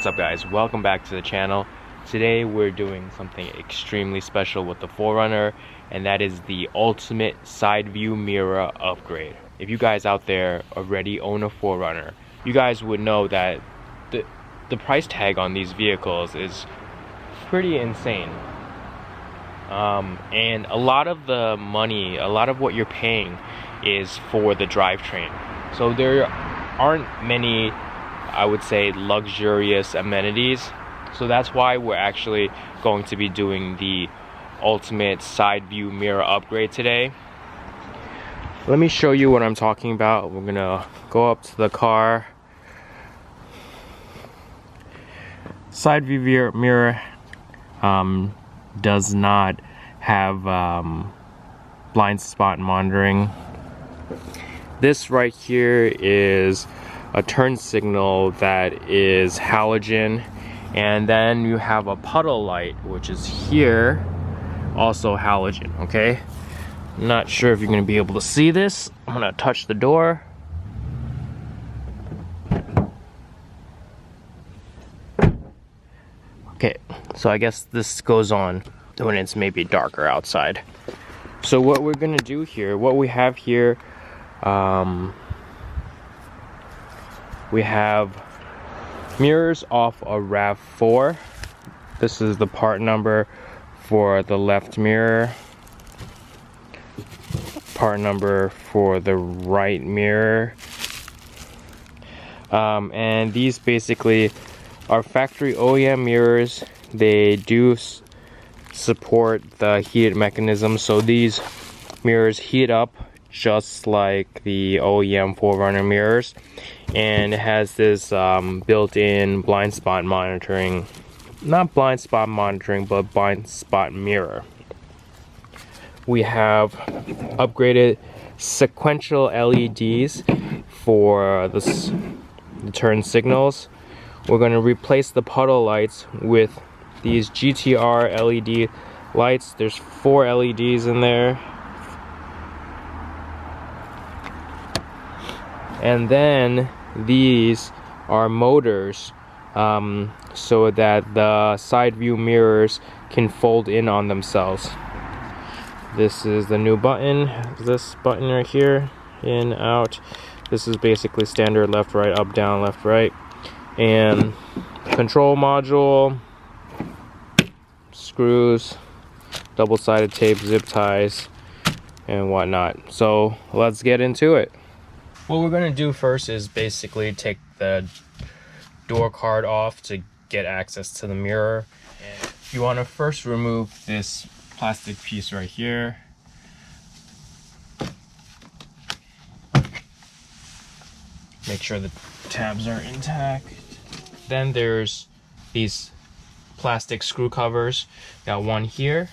What's up guys, welcome back to the channel. Today we're doing something extremely special with the 4RUNNER, and that is the ultimate side view mirror upgrade. If you guys out there already own a 4RUNNER, you guys would know that the price tag on these vehicles is pretty insane. And a lot of the money, a lot of what you're paying is for the drivetrain. So there aren't many, I would say, luxurious amenities. So that's why we're actually going to be doing the ultimate side view mirror upgrade today. Let me show you what I'm talking about. We're gonna go up to the car. Side view mirror does not have blind spot monitoring. This right here is a turn signal that is halogen, and then you have a puddle light which is here, also halogen. Okay, I'm not sure if you're gonna be able to see this. I'm gonna touch the door. Okay, so I guess this goes on when it's maybe darker outside. So what we're gonna do here, what we have here, we have mirrors off a RAV4. This is the part number for the left mirror, part number for the right mirror, and these basically are factory OEM mirrors. They do support the heated mechanism, so these mirrors heat up just like the OEM 4RUNNER mirrors, and it has this built-in blind spot monitoring, not blind spot monitoring, but blind spot mirror. We have upgraded sequential LEDs for the turn signals. We're going to replace the puddle lights with these GTR LED lights. There's 4 LEDs in there. And then these are motors, so that the side view mirrors can fold in on themselves. This is the new button, this button right here, in, out. This is basically standard left, right, up, down, left, right. And control module, screws, double-sided tape, zip ties, and whatnot. So let's get into it. What we're going to do first is basically take the door card off to get access to the mirror. And you want to first remove this plastic piece right here. Make sure the tabs are intact. Then there's these plastic screw covers. Got one here.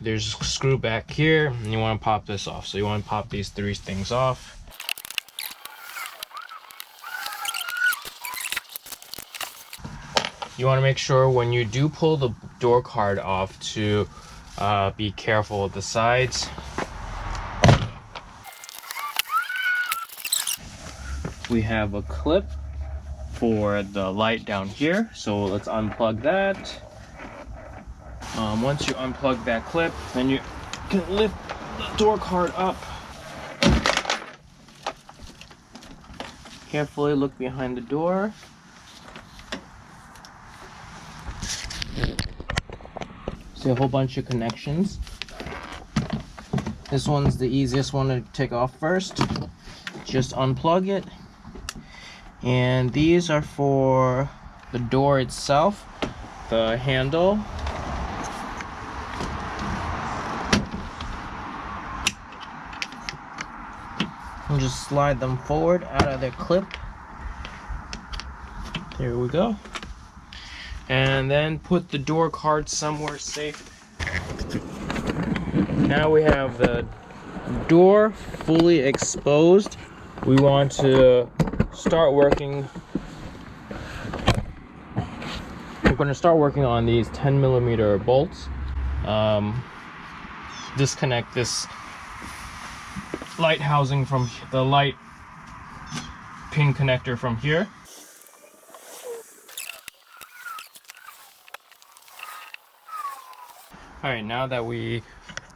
There's a screw back here, and you want to pop this off. So you want to pop these 3 things off. You want to make sure when you do pull the door card off to be careful with the sides. We have a clip for the light down here, so let's unplug that. Once you unplug that clip, then you can lift the door card up. Carefully look behind the door. See a whole bunch of connections. This one's the easiest one to take off first. Just unplug it. And these are for the door itself, the handle. And just slide them forward out of their clip. There we go. And then put the door card somewhere safe. Now we have the door fully exposed. We want to start working. We're going to start working on these 10mm bolts. Disconnect this light housing from the light pin connector from here. Alright, now that we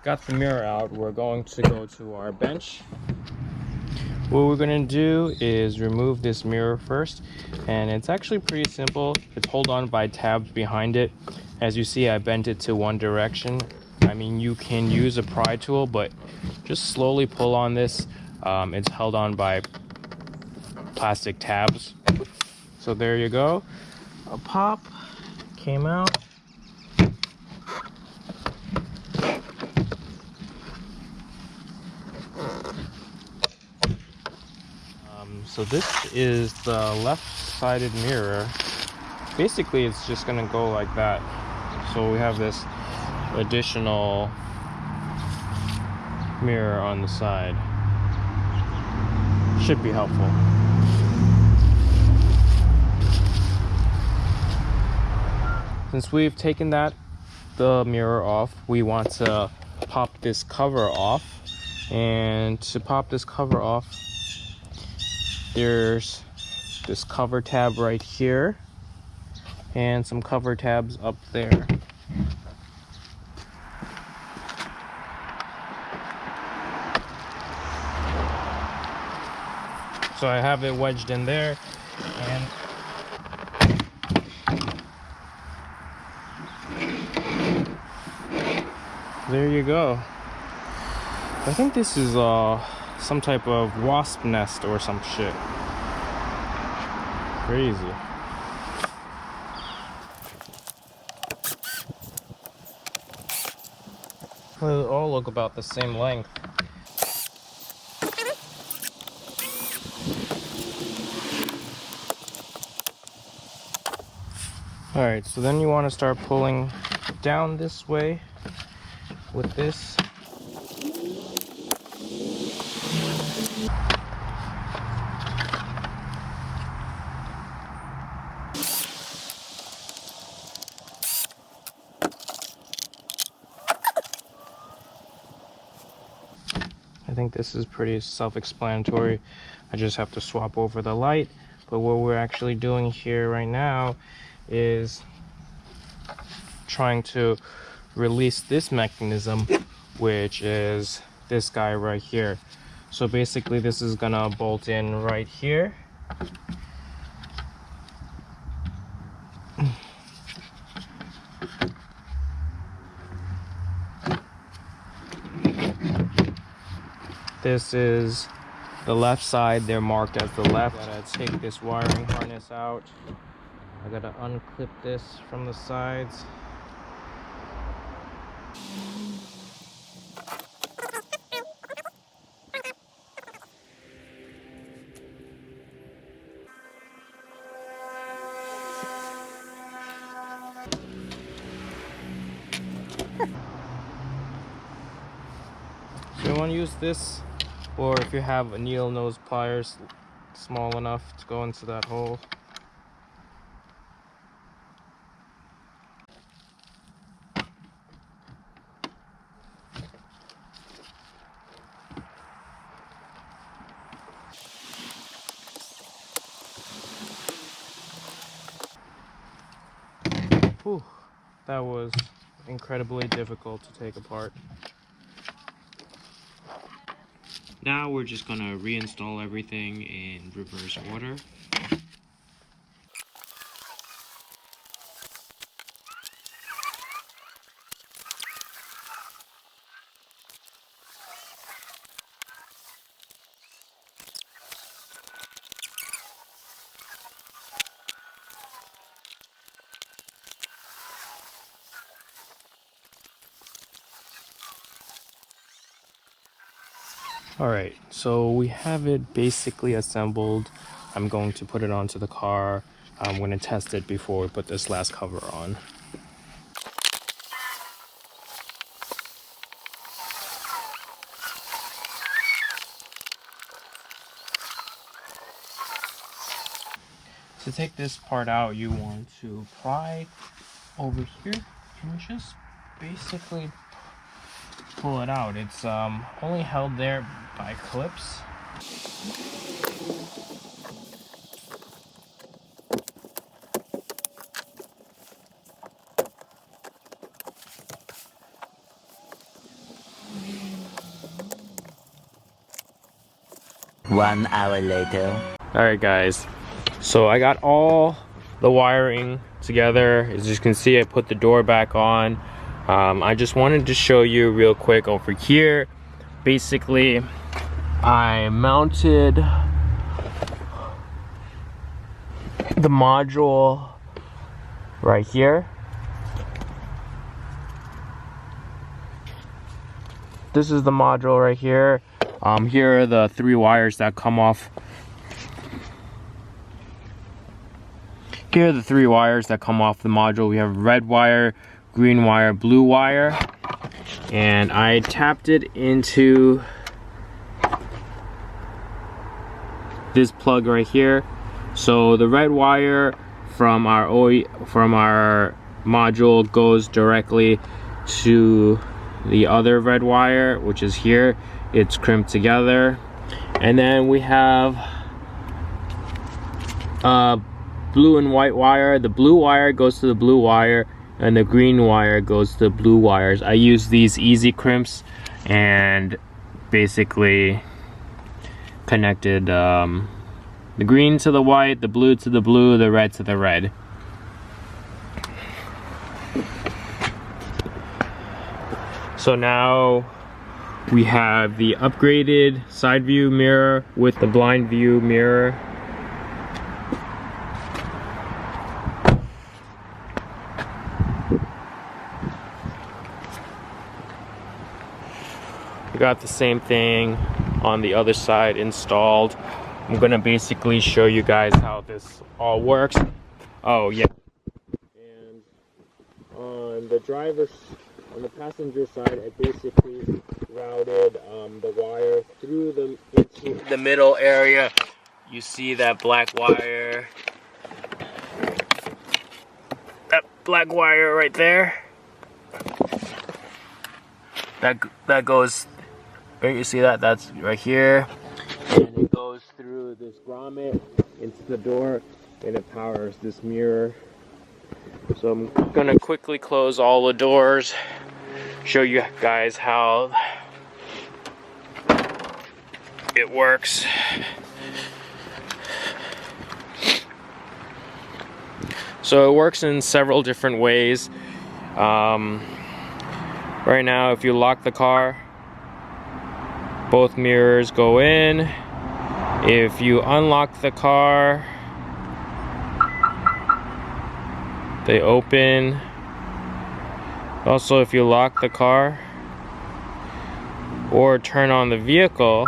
got the mirror out, we're going to go to our bench. What we're going to do is remove this mirror first, and it's actually pretty simple. It's hold on by tabs behind it. As you see, I bent it to one direction. I mean, you can use a pry tool, but just slowly pull on this. It's held on by plastic tabs. So there you go. A pop came out. So this is the left-sided mirror. Basically, it's just gonna go like that. So we have this additional mirror on the side. Should be helpful. Since we've taken the mirror off, we want to pop this cover off. And to pop this cover off, there's this cover tab right here and some cover tabs up there. So I have it wedged in there, and there you go. I think this is some type of wasp nest or some shit. Crazy. They all look about the same length. Alright, so then you want to start pulling down this way with this. I think this is pretty self-explanatory. I just have to swap over the light. But what we're actually doing here right now is trying to release this mechanism, which is this guy right here. So basically this is gonna bolt in right here. This is the left side. They're marked as the left. I gotta take this wiring harness out. I gotta unclip this from the sides. So you want to use this, or if you have a needle nose pliers small enough to go into that hole. Whew, that was incredibly difficult to take apart. Now we're just gonna reinstall everything in reverse order. Alright, so we have it basically assembled. I'm going to put it onto the car. I'm going to test it before we put this last cover on. To take this part out, you want to pry over here and just basically pull it out. It's only held there by clips. 1 hour later. Alright guys, so I got all the wiring together. As you can see, I put the door back on. I just wanted to show you real quick over here. Basically, I mounted the module right here. This is the module right here. Here are the 3 wires that come off. Here are the 3 wires that come off the module. We have red wire, green wire, blue wire. And I tapped it into this plug right here. So the red wire from our module goes directly to the other red wire, which is here. It's crimped together. And then we have blue and white wire. The blue wire goes to the blue wire, and the green wire goes to the blue wires. I use these easy crimps and basically connected the green to the white, the blue to the blue, the red to the red. So now we have the upgraded side view mirror with the blind view mirror. We got the same thing on the other side installed. I'm gonna basically show you guys how this all works. Oh yeah, and on the passenger side, I basically routed the wire through into the middle area. You see that black wire? That black wire right there. That goes. Right, you see that? That's right here, and it goes through this grommet into the door, and it powers this mirror. So I'm gonna quickly close all the doors, show you guys how it works. So it works in several different ways. Right now, if you lock the car, both mirrors go in. If you unlock the car, they open. Also, if you lock the car or turn on the vehicle,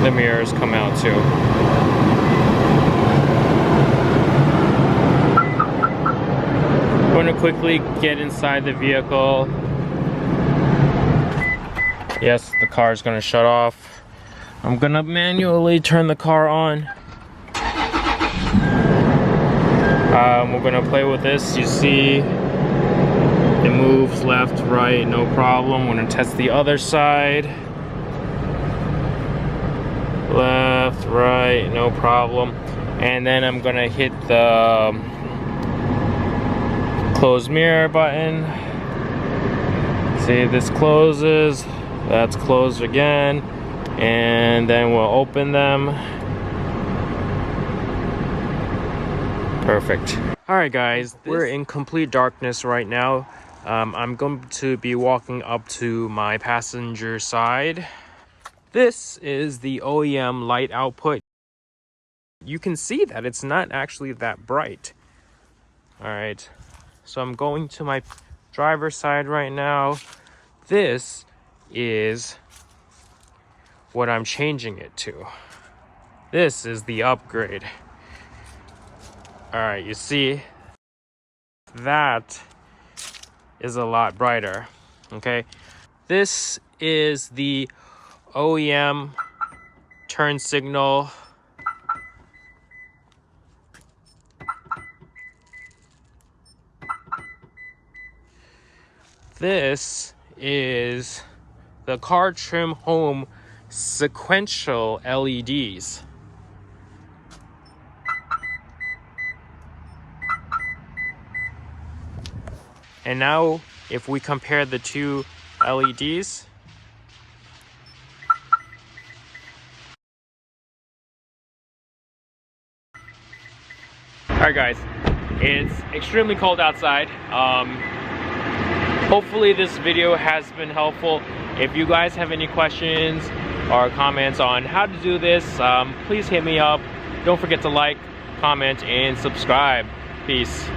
the mirrors come out too. I'm going to quickly get inside the vehicle. Yes, the car is going to shut off. I'm gonna manually turn the car on. We're gonna play with this. You see it moves left, right, no problem. We're gonna test the other side. Left, right, no problem. And then I'm gonna hit the close mirror button. See, this closes, that's closed again. And then we'll open them. Perfect. All right, guys, we're in complete darkness right now. I'm going to be walking up to my passenger side. This is the OEM light output. You can see that it's not actually that bright. All right, so I'm going to my driver's side right now. This is what I'm changing it to. This is the upgrade. All right, you see, that is a lot brighter, okay? This is the OEM turn signal. This is the car trim home sequential LEDs. And now if we compare the two LEDs, alright guys, it's extremely cold outside. Hopefully this video has been helpful. If you guys have any questions or comments on how to do this, please hit me up. Don't forget to like, comment, and subscribe. Peace.